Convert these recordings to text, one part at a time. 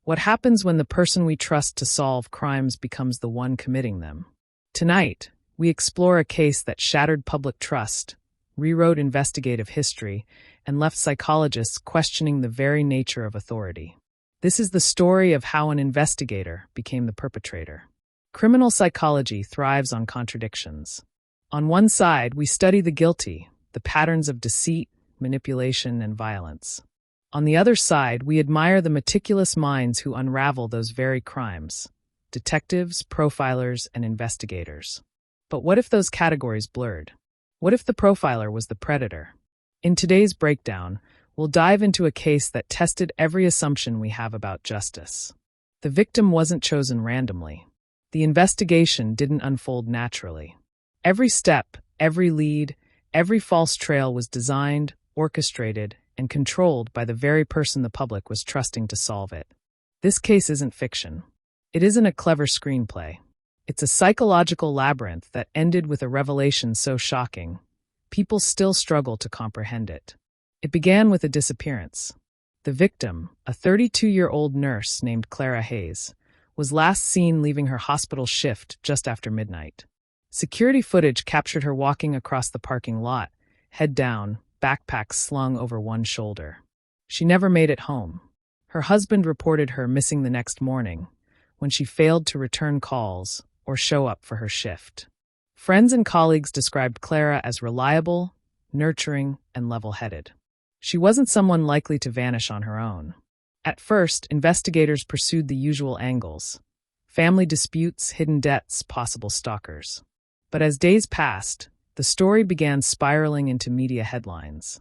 What happens when the person we trust to solve crimes becomes the one committing them? Tonight, we explore a case that shattered public trust, rewrote investigative history, and left psychologists questioning the very nature of authority. This is the story of how an investigator became the perpetrator. Criminal psychology thrives on contradictions. On one side, we study the guilty, the patterns of deceit, manipulation, and violence. On the other side, we admire the meticulous minds who unravel those very crimes: detectives, profilers, and investigators. But what if those categories blurred? What if the profiler was the predator? In today's breakdown, we'll dive into a case that tested every assumption we have about justice. The victim wasn't chosen randomly. The investigation didn't unfold naturally. Every step, every lead, every false trail was designed, orchestrated, and controlled by the very person the public was trusting to solve it. This case isn't fiction. It isn't a clever screenplay. It's a psychological labyrinth that ended with a revelation so shocking, people still struggle to comprehend it. It began with a disappearance. The victim, a 32-year-old nurse named Clara Hayes, was last seen leaving her hospital shift just after midnight. Security footage captured her walking across the parking lot, head down, backpack slung over one shoulder. She never made it home. Her husband reported her missing the next morning, when she failed to return calls or show up for her shift. Friends and colleagues described Clara as reliable, nurturing, and level-headed. She wasn't someone likely to vanish on her own. At first, investigators pursued the usual angles: family disputes, hidden debts, possible stalkers. But as days passed, the story began spiraling into media headlines.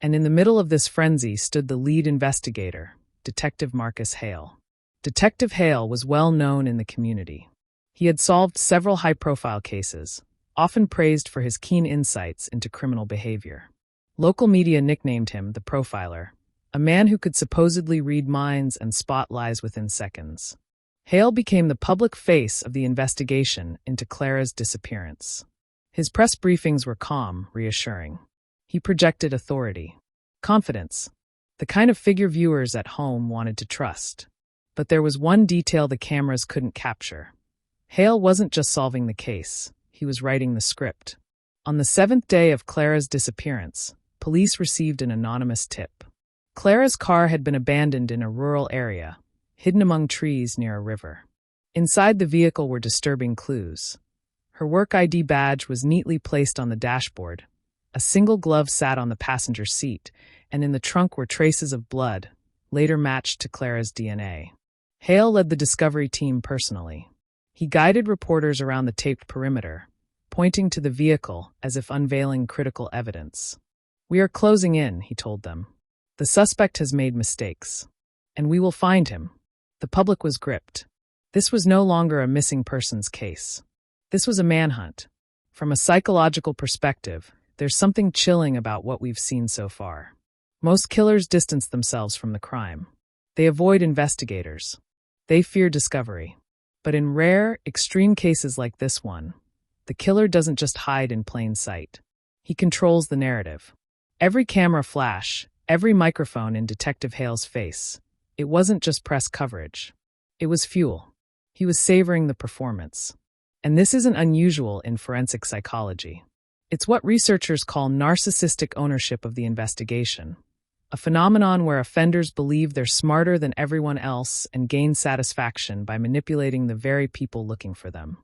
And in the middle of this frenzy stood the lead investigator, Detective Marcus Hale. Detective Hale was well known in the community. He had solved several high-profile cases, often praised for his keen insights into criminal behavior. Local media nicknamed him the Profiler, a man who could supposedly read minds and spot lies within seconds. Hale became the public face of the investigation into Clara's disappearance. His press briefings were calm, reassuring. He projected authority, confidence, the kind of figure viewers at home wanted to trust. But there was one detail the cameras couldn't capture. Hale wasn't just solving the case, he was writing the script. On the 7th day of Clara's disappearance, police received an anonymous tip. Clara's car had been abandoned in a rural area, hidden among trees near a river. Inside the vehicle were disturbing clues. Her work ID badge was neatly placed on the dashboard. A single glove sat on the passenger seat, and in the trunk were traces of blood, later matched to Clara's DNA. Hale led the discovery team personally. He guided reporters around the taped perimeter, pointing to the vehicle as if unveiling critical evidence. "We are closing in," he told them. "The suspect has made mistakes. And we will find him." The public was gripped. This was no longer a missing persons case. This was a manhunt. From a psychological perspective, there's something chilling about what we've seen so far. Most killers distance themselves from the crime. They avoid investigators. They fear discovery. But in rare, extreme cases like this one, the killer doesn't just hide in plain sight. He controls the narrative. Every camera flash, every microphone in Detective Hale's face, it wasn't just press coverage. It was fuel. He was savoring the performance. And this isn't unusual in forensic psychology. It's what researchers call narcissistic ownership of the investigation, a phenomenon where offenders believe they're smarter than everyone else and gain satisfaction by manipulating the very people looking for them.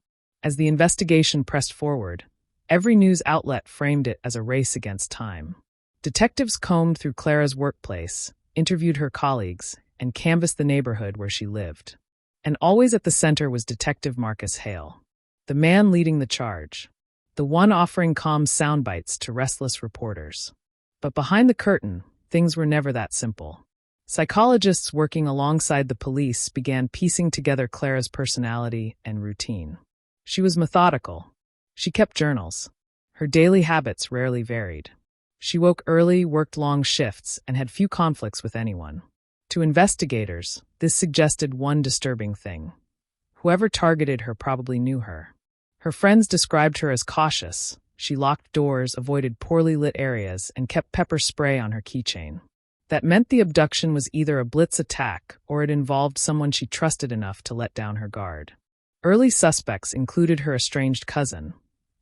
As the investigation pressed forward, every news outlet framed it as a race against time. Detectives combed through Clara's workplace, interviewed her colleagues, and canvassed the neighborhood where she lived. And always at the center was Detective Marcus Hale, the man leading the charge, the one offering calm soundbites to restless reporters. But behind the curtain, things were never that simple. Psychologists working alongside the police began piecing together Clara's personality and routine. She was methodical. She kept journals. Her daily habits rarely varied. She woke early, worked long shifts, and had few conflicts with anyone. To investigators, this suggested one disturbing thing. Whoever targeted her probably knew her. Her friends described her as cautious. She locked doors, avoided poorly lit areas, and kept pepper spray on her keychain. That meant the abduction was either a blitz attack or it involved someone she trusted enough to let down her guard. Early suspects included her estranged cousin,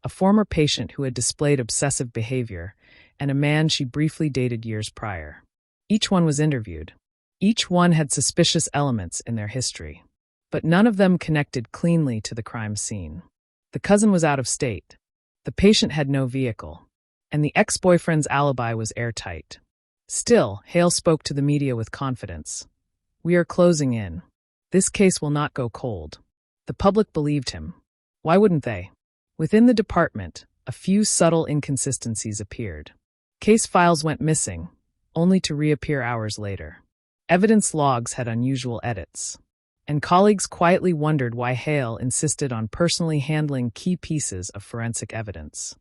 a former patient who had displayed obsessive behavior, and a man she briefly dated years prior. Each one was interviewed. Each one had suspicious elements in their history, but none of them connected cleanly to the crime scene. The cousin was out of state. The patient had no vehicle, and the ex-boyfriend's alibi was airtight. Still, Hale spoke to the media with confidence. "We are closing in. This case will not go cold." The public believed him. Why wouldn't they? Within the department, a few subtle inconsistencies appeared. Case files went missing, only to reappear hours later. Evidence logs had unusual edits, and colleagues quietly wondered why Hale insisted on personally handling key pieces of forensic evidence.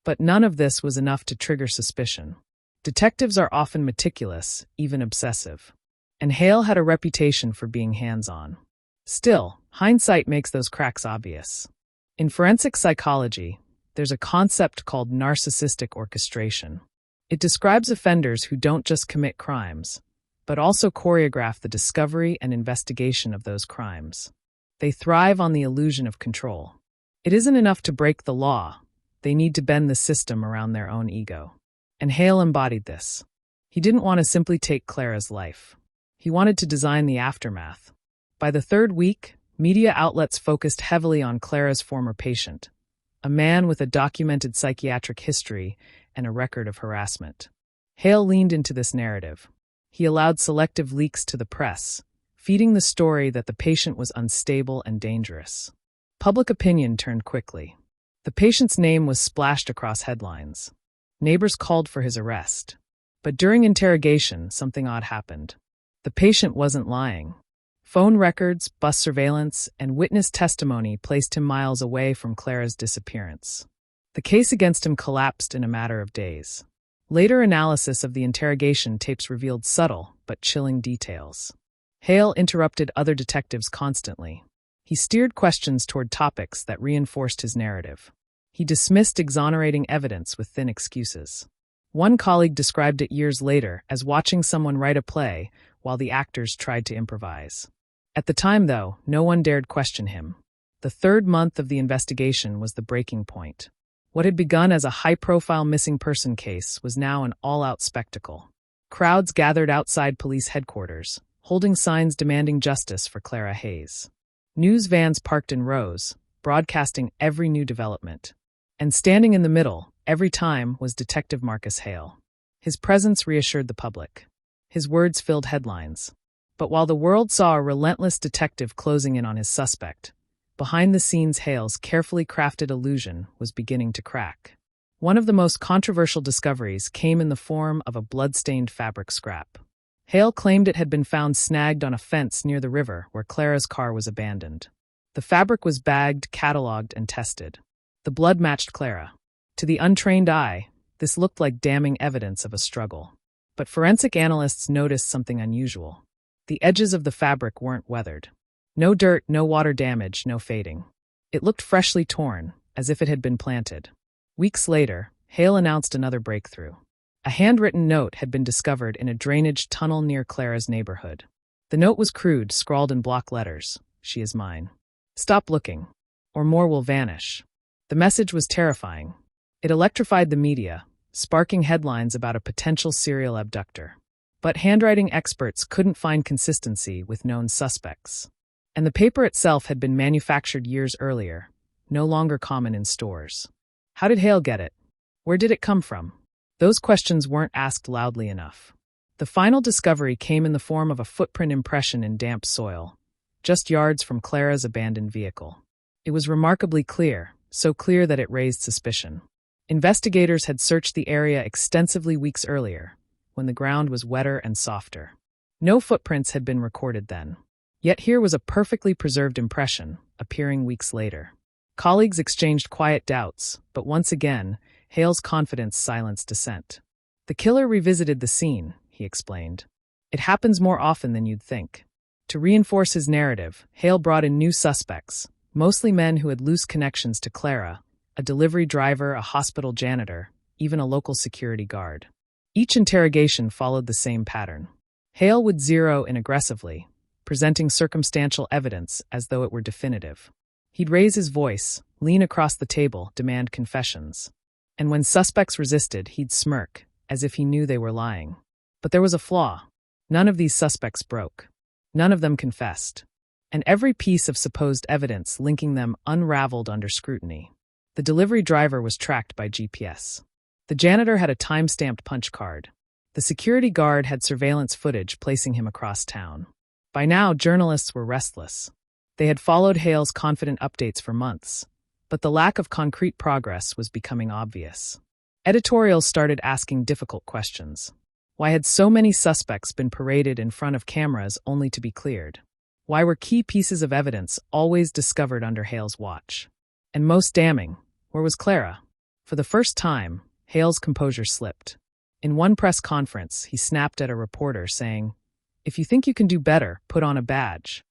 But none of this was enough to trigger suspicion. Detectives are often meticulous, even obsessive, and Hale had a reputation for being hands-on. Still, hindsight makes those cracks obvious. In forensic psychology, there's a concept called narcissistic orchestration. It describes offenders who don't just commit crimes, but also choreograph the discovery and investigation of those crimes. They thrive on the illusion of control. It isn't enough to break the law. They need to bend the system around their own ego. And Hale embodied this. He didn't want to simply take Clara's life. He wanted to design the aftermath. By the third week, media outlets focused heavily on Clara's former patient, a man with a documented psychiatric history and a record of harassment. Hale leaned into this narrative. He allowed selective leaks to the press, feeding the story that the patient was unstable and dangerous. Public opinion turned quickly. The patient's name was splashed across headlines. Neighbors called for his arrest. But during interrogation, something odd happened. The patient wasn't lying. Phone records, bus surveillance, and witness testimony placed him miles away from Clara's disappearance. The case against him collapsed in a matter of days. Later analysis of the interrogation tapes revealed subtle but chilling details. Hale interrupted other detectives constantly. He steered questions toward topics that reinforced his narrative. He dismissed exonerating evidence with thin excuses. One colleague described it years later as watching someone write a play while the actors tried to improvise. At the time, though, no one dared question him. The third month of the investigation was the breaking point. What had begun as a high-profile missing person case was now an all-out spectacle. Crowds gathered outside police headquarters, holding signs demanding justice for Clara Hayes. News vans parked in rows, broadcasting every new development. And standing in the middle, every time, was Detective Marcus Hale. His presence reassured the public. His words filled headlines. But while the world saw a relentless detective closing in on his suspect, behind the scenes Hale's carefully crafted illusion was beginning to crack. One of the most controversial discoveries came in the form of a blood-stained fabric scrap. Hale claimed it had been found snagged on a fence near the river where Clara's car was abandoned. The fabric was bagged, catalogued, and tested. The blood matched Clara. To the untrained eye, this looked like damning evidence of a struggle. But forensic analysts noticed something unusual. The edges of the fabric weren't weathered. No dirt, no water damage, no fading. It looked freshly torn, as if it had been planted. Weeks later, Hale announced another breakthrough. A handwritten note had been discovered in a drainage tunnel near Clara's neighborhood. The note was crude, scrawled in block letters. "She is mine. Stop looking, or more will vanish." The message was terrifying. It electrified the media, sparking headlines about a potential serial abductor. But handwriting experts couldn't find consistency with known suspects. And the paper itself had been manufactured years earlier, no longer common in stores. How did Hale get it? Where did it come from? Those questions weren't asked loudly enough. The final discovery came in the form of a footprint impression in damp soil, just yards from Clara's abandoned vehicle. It was remarkably clear, so clear that it raised suspicion. Investigators had searched the area extensively weeks earlier, when the ground was wetter and softer. No footprints had been recorded then. Yet here was a perfectly preserved impression, appearing weeks later. Colleagues exchanged quiet doubts, but once again, Hale's confidence silenced dissent. "The killer revisited the scene," he explained. "It happens more often than you'd think." To reinforce his narrative, Hale brought in new suspects, mostly men who had loose connections to Clara, a delivery driver, a hospital janitor, even a local security guard. Each interrogation followed the same pattern. Hale would zero in aggressively, presenting circumstantial evidence as though it were definitive. He'd raise his voice, lean across the table, demand confessions. And when suspects resisted, he'd smirk, as if he knew they were lying. But there was a flaw. None of these suspects broke. None of them confessed. And every piece of supposed evidence linking them unraveled under scrutiny. The delivery driver was tracked by GPS. The janitor had a time-stamped punch card. The security guard had surveillance footage placing him across town. By now, journalists were restless. They had followed Hale's confident updates for months, but the lack of concrete progress was becoming obvious. Editorials started asking difficult questions. Why had so many suspects been paraded in front of cameras only to be cleared? Why were key pieces of evidence always discovered under Hale's watch? And most damning, where was Clara? For the first time, Hale's composure slipped. In one press conference, he snapped at a reporter, saying, "If you think you can do better, put on a badge."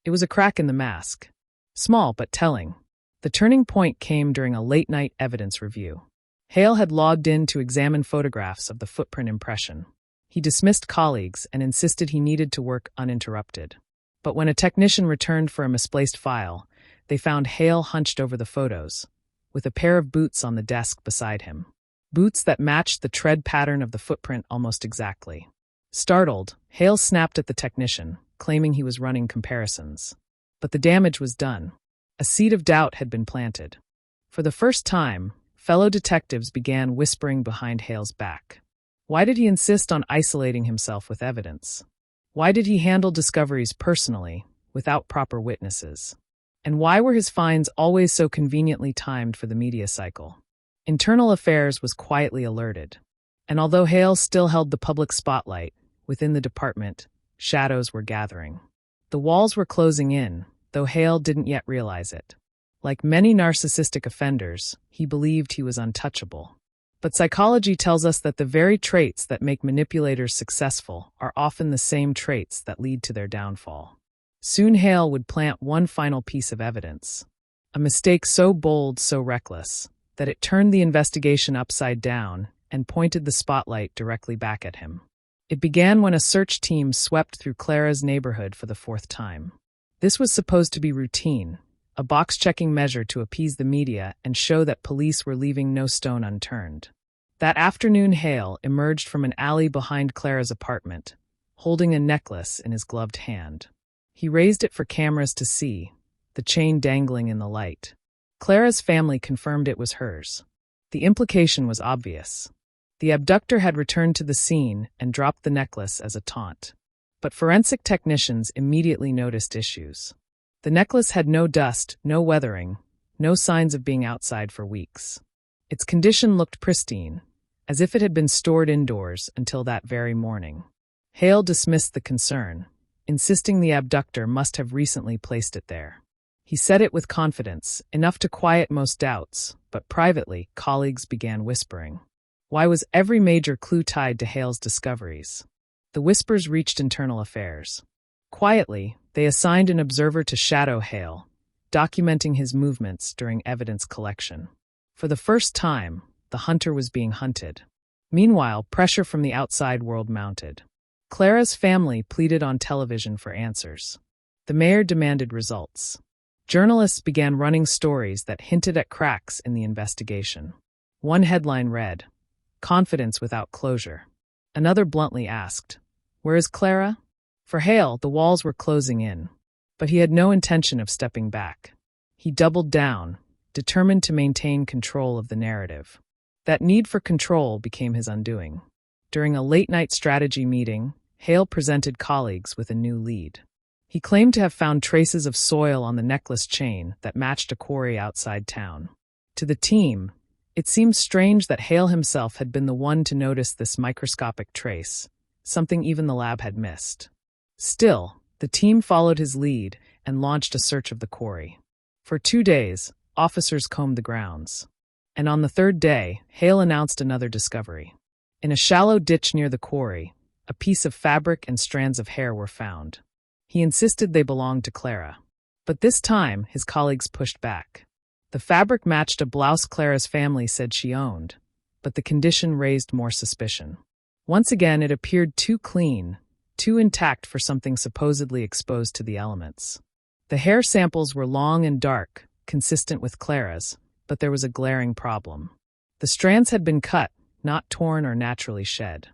It was a crack in the mask. Small but telling. The turning point came during a late-night evidence review. Hale had logged in to examine photographs of the footprint impression. He dismissed colleagues and insisted he needed to work uninterrupted. But when a technician returned for a misplaced file, they found Hale hunched over the photos, with a pair of boots on the desk beside him. Boots that matched the tread pattern of the footprint almost exactly. Startled, Hale snapped at the technician, claiming he was running comparisons. But the damage was done. A seed of doubt had been planted. For the first time, fellow detectives began whispering behind Hale's back. Why did he insist on isolating himself with evidence? Why did he handle discoveries personally, without proper witnesses? And why were his finds always so conveniently timed for the media cycle? Internal Affairs was quietly alerted. And although Hale still held the public spotlight, within the department, shadows were gathering. The walls were closing in, though Hale didn't yet realize it. Like many narcissistic offenders, he believed he was untouchable. But psychology tells us that the very traits that make manipulators successful are often the same traits that lead to their downfall. Soon Hale would plant one final piece of evidence. A mistake so bold, so reckless, that it turned the investigation upside down and pointed the spotlight directly back at him. It began when a search team swept through Clara's neighborhood for the fourth time. This was supposed to be routine, a box-checking measure to appease the media and show that police were leaving no stone unturned. That afternoon, Hale emerged from an alley behind Clara's apartment, holding a necklace in his gloved hand. He raised it for cameras to see, the chain dangling in the light. Clara's family confirmed it was hers. The implication was obvious. The abductor had returned to the scene and dropped the necklace as a taunt. But forensic technicians immediately noticed issues. The necklace had no dust, no weathering, no signs of being outside for weeks. Its condition looked pristine, as if it had been stored indoors until that very morning. Hale dismissed the concern, insisting the abductor must have recently placed it there. He said it with confidence, enough to quiet most doubts, but privately, colleagues began whispering. Why was every major clue tied to Hale's discoveries? The whispers reached Internal Affairs. Quietly, they assigned an observer to shadow Hale, documenting his movements during evidence collection. For the first time, the hunter was being hunted. Meanwhile, pressure from the outside world mounted. Clara's family pleaded on television for answers. The mayor demanded results. Journalists began running stories that hinted at cracks in the investigation. One headline read, "Confidence without closure." Another bluntly asked, "Where is Clara?" For Hale, the walls were closing in, but he had no intention of stepping back. He doubled down, determined to maintain control of the narrative. That need for control became his undoing. During a late-night strategy meeting, Hale presented colleagues with a new lead. He claimed to have found traces of soil on the necklace chain that matched a quarry outside town. To the team, it seemed strange that Hale himself had been the one to notice this microscopic trace, something even the lab had missed. Still, the team followed his lead and launched a search of the quarry. For 2 days, officers combed the grounds. And on the third day, Hale announced another discovery. In a shallow ditch near the quarry, a piece of fabric and strands of hair were found. He insisted they belonged to Clara. But this time, his colleagues pushed back. The fabric matched a blouse Clara's family said she owned, but the condition raised more suspicion. Once again, it appeared too clean, too intact for something supposedly exposed to the elements. The hair samples were long and dark, consistent with Clara's, but there was a glaring problem. The strands had been cut, not torn or naturally shed.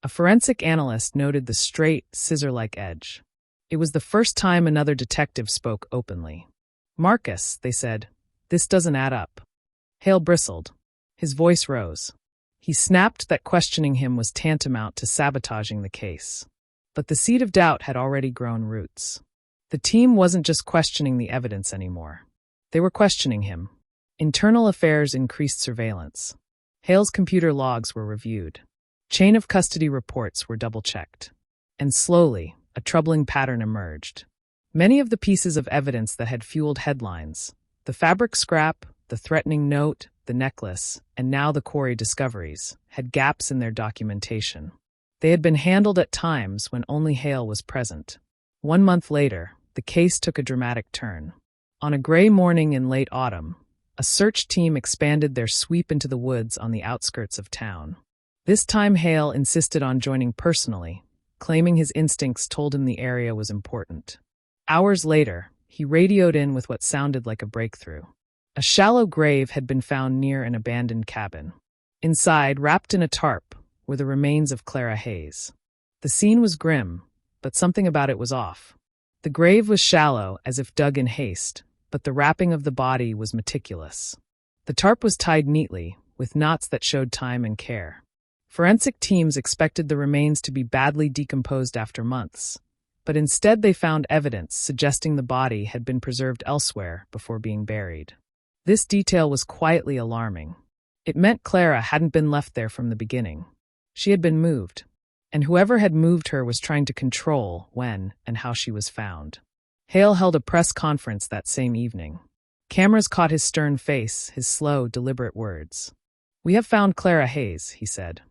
A forensic analyst noted the straight, scissor-like edge. It was the first time another detective spoke openly. "Marcus," they said, "this doesn't add up." Hale bristled. His voice rose. He snapped that questioning him was tantamount to sabotaging the case. But the seed of doubt had already grown roots. The team wasn't just questioning the evidence anymore. They were questioning him. Internal affairs increased surveillance. Hale's computer logs were reviewed. Chain of custody reports were double-checked. And slowly, a troubling pattern emerged. Many of the pieces of evidence that had fueled headlines, the fabric scrap, the threatening note, the necklace, and now the quarry discoveries, had gaps in their documentation. They had been handled at times when only Hale was present. 1 month later, the case took a dramatic turn. On a gray morning in late autumn, a search team expanded their sweep into the woods on the outskirts of town. This time Hale insisted on joining personally, claiming his instincts told him the area was important. Hours later, he radioed in with what sounded like a breakthrough. A shallow grave had been found near an abandoned cabin. Inside, wrapped in a tarp, were the remains of Clara Hayes. The scene was grim, but something about it was off. The grave was shallow, as if dug in haste, but the wrapping of the body was meticulous. The tarp was tied neatly, with knots that showed time and care. Forensic teams expected the remains to be badly decomposed after months, but instead they found evidence suggesting the body had been preserved elsewhere before being buried. This detail was quietly alarming. It meant Clara hadn't been left there from the beginning. She had been moved, and whoever had moved her was trying to control when and how she was found. Hale held a press conference that same evening. Cameras caught his stern face, his slow, deliberate words. "We have found Clara Hayes," he said.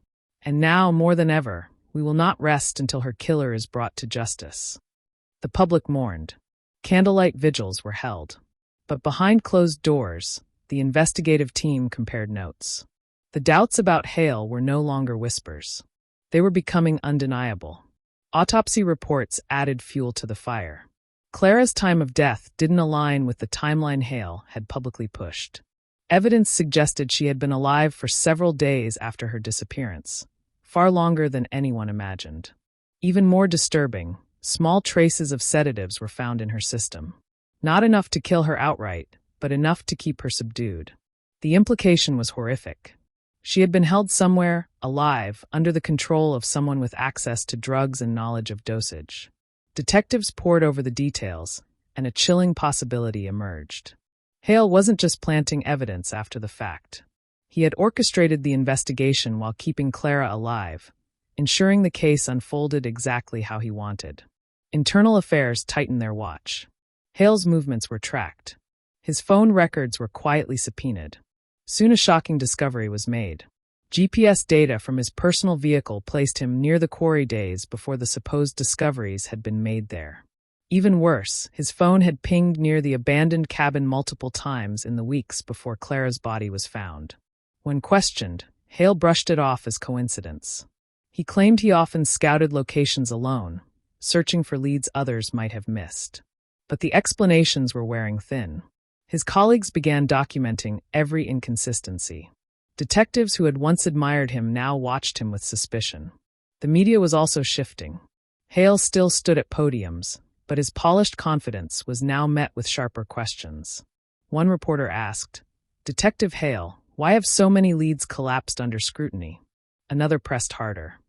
"And now, more than ever, we will not rest until her killer is brought to justice." The public mourned. Candlelight vigils were held. But behind closed doors, the investigative team compared notes. The doubts about Hale were no longer whispers. They were becoming undeniable. Autopsy reports added fuel to the fire. Clara's time of death didn't align with the timeline Hale had publicly pushed. Evidence suggested she had been alive for several days after her disappearance, far longer than anyone imagined. Even more disturbing, small traces of sedatives were found in her system. Not enough to kill her outright, but enough to keep her subdued. The implication was horrific. She had been held somewhere, alive, under the control of someone with access to drugs and knowledge of dosage. Detectives pored over the details, and a chilling possibility emerged. Hale wasn't just planting evidence after the fact. He had orchestrated the investigation while keeping Clara alive, ensuring the case unfolded exactly how he wanted. Internal affairs tightened their watch. Hale's movements were tracked. His phone records were quietly subpoenaed. Soon a shocking discovery was made. GPS data from his personal vehicle placed him near the quarry days before the supposed discoveries had been made there. Even worse, his phone had pinged near the abandoned cabin multiple times in the weeks before Clara's body was found. When questioned, Hale brushed it off as coincidence. He claimed he often scouted locations alone, searching for leads others might have missed. But the explanations were wearing thin. His colleagues began documenting every inconsistency. Detectives who had once admired him now watched him with suspicion. The media was also shifting. Hale still stood at podiums, but his polished confidence was now met with sharper questions. One reporter asked, "Detective Hale, why have so many leads collapsed under scrutiny?" Another pressed harder.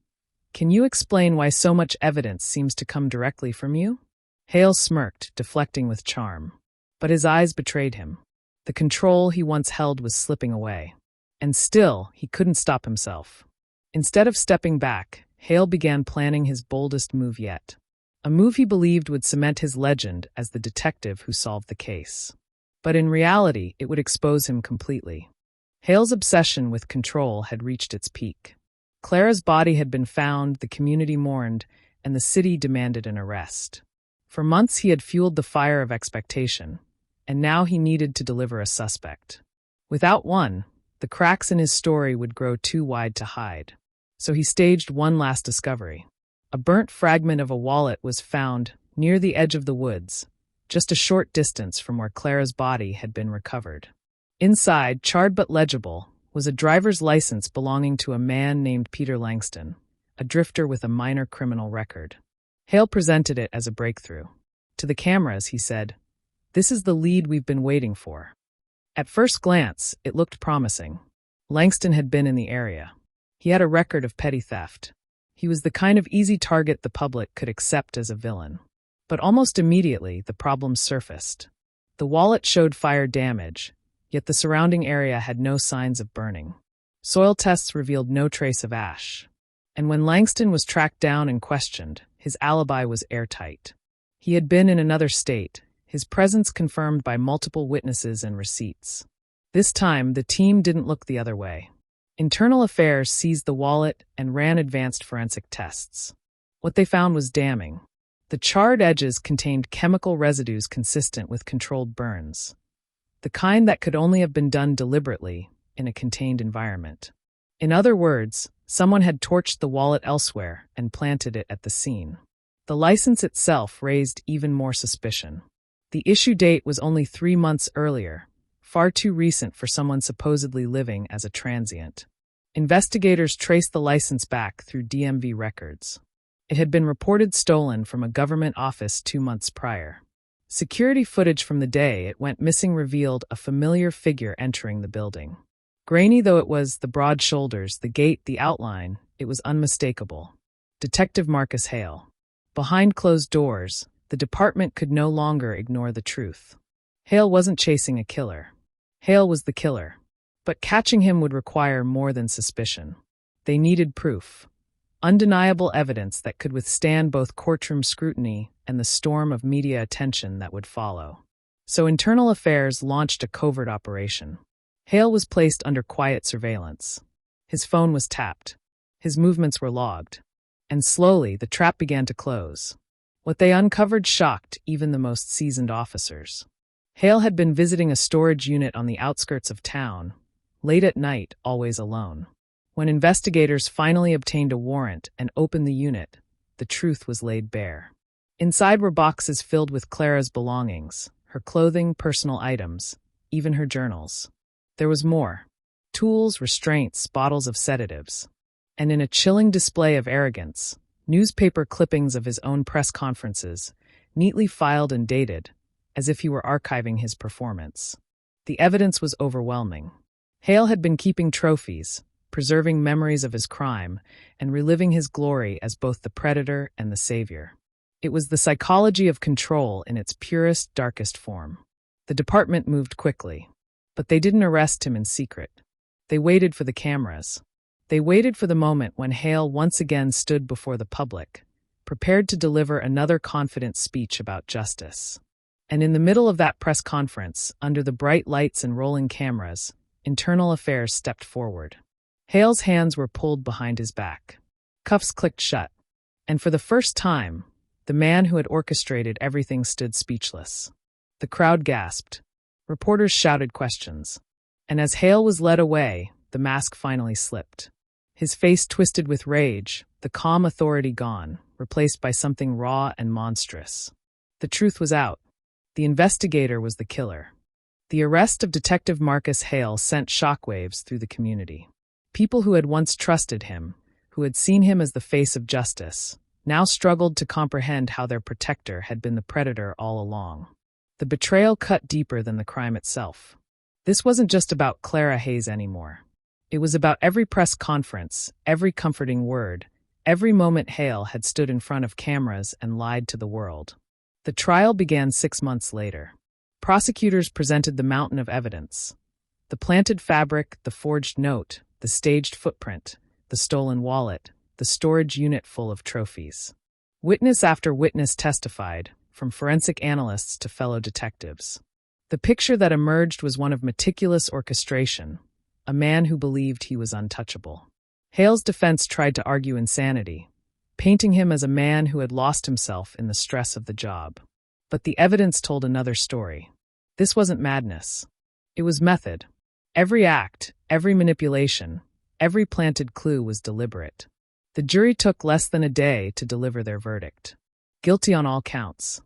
"Can you explain why so much evidence seems to come directly from you?" Hale smirked, deflecting with charm. But his eyes betrayed him. The control he once held was slipping away. And still, he couldn't stop himself. Instead of stepping back, Hale began planning his boldest move yet. A move he believed would cement his legend as the detective who solved the case. But in reality, it would expose him completely. Hale's obsession with control had reached its peak. Clara's body had been found, the community mourned, and the city demanded an arrest. For months he had fueled the fire of expectation, and now he needed to deliver a suspect. Without one, the cracks in his story would grow too wide to hide. So he staged one last discovery. A burnt fragment of a wallet was found near the edge of the woods, just a short distance from where Clara's body had been recovered. Inside, charred but legible, was a driver's license belonging to a man named Peter Langston, a drifter with a minor criminal record. Hale presented it as a breakthrough. To the cameras, he said, "This is the lead we've been waiting for." At first glance, it looked promising. Langston had been in the area. He had a record of petty theft. He was the kind of easy target the public could accept as a villain. But almost immediately, the problems surfaced. The wallet showed fire damage, yet the surrounding area had no signs of burning. Soil tests revealed no trace of ash. And when Langston was tracked down and questioned, his alibi was airtight. He had been in another state, his presence confirmed by multiple witnesses and receipts. This time, the team didn't look the other way. Internal Affairs seized the wallet and ran advanced forensic tests. What they found was damning. The charred edges contained chemical residues consistent with controlled burns, the kind that could only have been done deliberately in a contained environment. In other words, someone had torched the wallet elsewhere and planted it at the scene. The license itself raised even more suspicion. The issue date was only 3 months earlier, far too recent for someone supposedly living as a transient. Investigators traced the license back through DMV records. It had been reported stolen from a government office 2 months prior. Security footage from the day it went missing revealed a familiar figure entering the building. Grainy though it was, the broad shoulders, the gait, the outline, it was unmistakable. Detective Marcus Hale. Behind closed doors, the department could no longer ignore the truth. Hale wasn't chasing a killer. Hale was the killer. But catching him would require more than suspicion. They needed proof. Undeniable evidence that could withstand both courtroom scrutiny and the storm of media attention that would follow. So Internal Affairs launched a covert operation. Hale was placed under quiet surveillance. His phone was tapped. His movements were logged. And slowly, the trap began to close. What they uncovered shocked even the most seasoned officers. Hale had been visiting a storage unit on the outskirts of town, late at night, always alone. When investigators finally obtained a warrant and opened the unit, the truth was laid bare. Inside were boxes filled with Clara's belongings, her clothing, personal items, even her journals. There was more. Tools, restraints, bottles of sedatives. And in a chilling display of arrogance, newspaper clippings of his own press conferences, neatly filed and dated, as if he were archiving his performance. The evidence was overwhelming. Hale had been keeping trophies, preserving memories of his crime, and reliving his glory as both the predator and the savior. It was the psychology of control in its purest, darkest form. The department moved quickly. But they didn't arrest him in secret. They waited for the cameras. They waited for the moment when Hale once again stood before the public, prepared to deliver another confident speech about justice. And in the middle of that press conference, under the bright lights and rolling cameras, Internal Affairs stepped forward. Hale's hands were pulled behind his back. Cuffs clicked shut. And for the first time, the man who had orchestrated everything stood speechless. The crowd gasped. Reporters shouted questions. And as Hale was led away, the mask finally slipped. His face twisted with rage, the calm authority gone, replaced by something raw and monstrous. The truth was out. The investigator was the killer. The arrest of Detective Marcus Hale sent shockwaves through the community. People who had once trusted him, who had seen him as the face of justice, now struggled to comprehend how their protector had been the predator all along. The betrayal cut deeper than the crime itself. This wasn't just about Clara Hayes anymore. It was about every press conference, every comforting word, every moment Hale had stood in front of cameras and lied to the world. The trial began 6 months later. Prosecutors presented the mountain of evidence. The planted fabric, the forged note, the staged footprint, the stolen wallet, the storage unit full of trophies. Witness after witness testified, from forensic analysts to fellow detectives. The picture that emerged was one of meticulous orchestration, a man who believed he was untouchable. Hale's defense tried to argue insanity, painting him as a man who had lost himself in the stress of the job. But the evidence told another story. This wasn't madness. It was method. Every act, every manipulation, every planted clue was deliberate. The jury took less than a day to deliver their verdict. Guilty on all counts.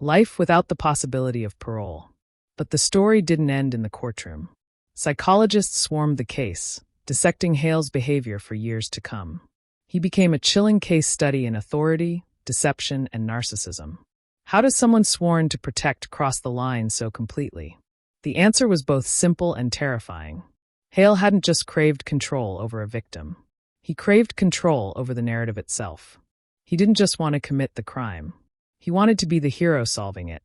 Life without the possibility of parole. But the story didn't end in the courtroom. Psychologists swarmed the case, dissecting Hale's behavior for years to come. He became a chilling case study in authority, deception, and narcissism. How does someone sworn to protect cross the line so completely? The answer was both simple and terrifying. Hale hadn't just craved control over a victim. He craved control over the narrative itself. He didn't just want to commit the crime. He wanted to be the hero solving it.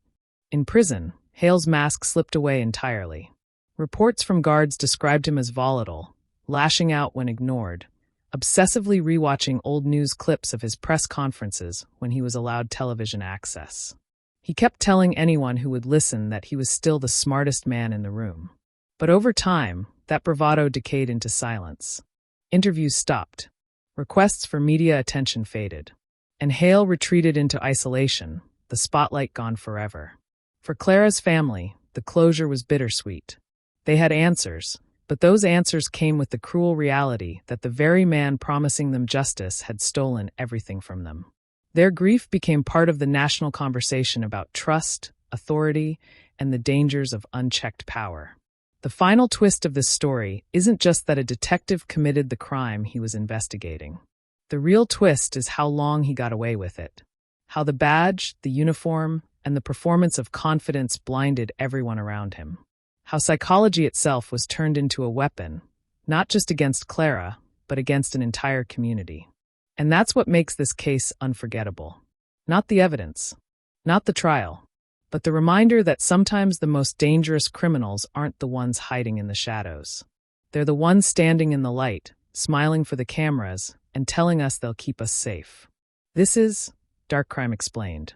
In prison, Hale's mask slipped away entirely. Reports from guards described him as volatile, lashing out when ignored, obsessively rewatching old news clips of his press conferences when he was allowed television access. He kept telling anyone who would listen that he was still the smartest man in the room. But over time, that bravado decayed into silence. Interviews stopped. Requests for media attention faded. And Hale retreated into isolation, the spotlight gone forever. For Clara's family, the closure was bittersweet. They had answers, but those answers came with the cruel reality that the very man promising them justice had stolen everything from them. Their grief became part of the national conversation about trust, authority, and the dangers of unchecked power. The final twist of this story isn't just that a detective committed the crime he was investigating. The real twist is how long he got away with it. How the badge, the uniform, and the performance of confidence blinded everyone around him. How psychology itself was turned into a weapon, not just against Clara, but against an entire community. And that's what makes this case unforgettable. Not the evidence, not the trial, but the reminder that sometimes the most dangerous criminals aren't the ones hiding in the shadows. They're the ones standing in the light, smiling for the cameras, and telling us they'll keep us safe. This is Dark Crime Explained.